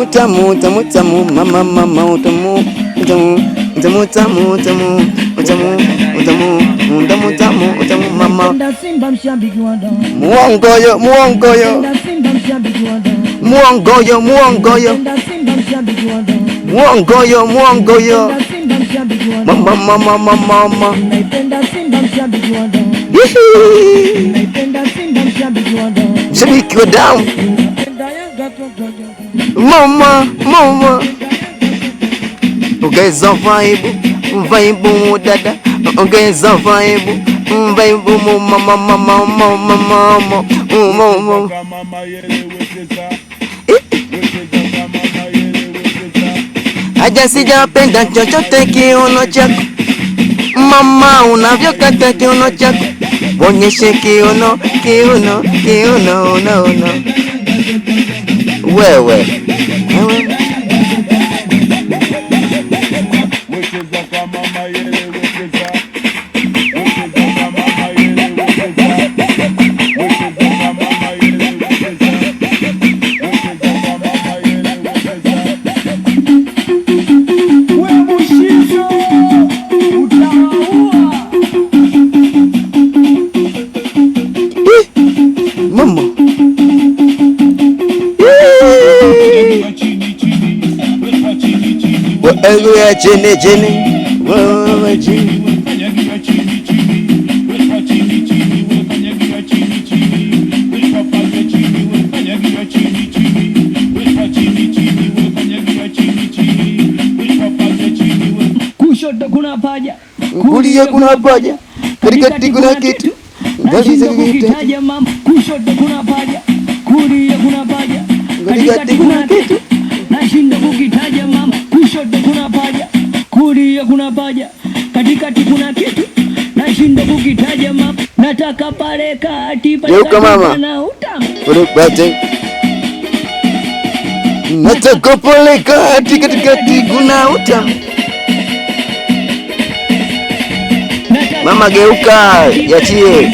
utamu utamu utamu mama mama utamu utamu utamu utamu utamu utamu utamu utamu utamu utamu mama. Muongoyo muongoyo muongoyo muongoyo muongoyo muongoyo mama mama mama mama. Shabiki wa damu mama mama. Ongeza vibe vibe dada, ongeza vibe vibe mama mama mama mama mama. Haja sijapenda chochote kiuno chako mama, unavyokata kiuno chako, onyeshe kiuno kiuno kiuno no no. Wewe mama wewe chini chini wewe chini. Kushoto kuna paja, kulia kuna paja, katikati kuna kitu. Nashinda kukitaja mama. Kushoto kuna paja, kulia kuna paja, katikati kuna kitu. Nashinda kukitaja mama. Kushoto kuna paja, kulia kuna paja, katikati kuna kitu. Nashinda kukitaja mama. Nataka pale kati pale na utamu. Urupate. Nataka pale kati katikati kuna utamu. Mama geuka, yachie.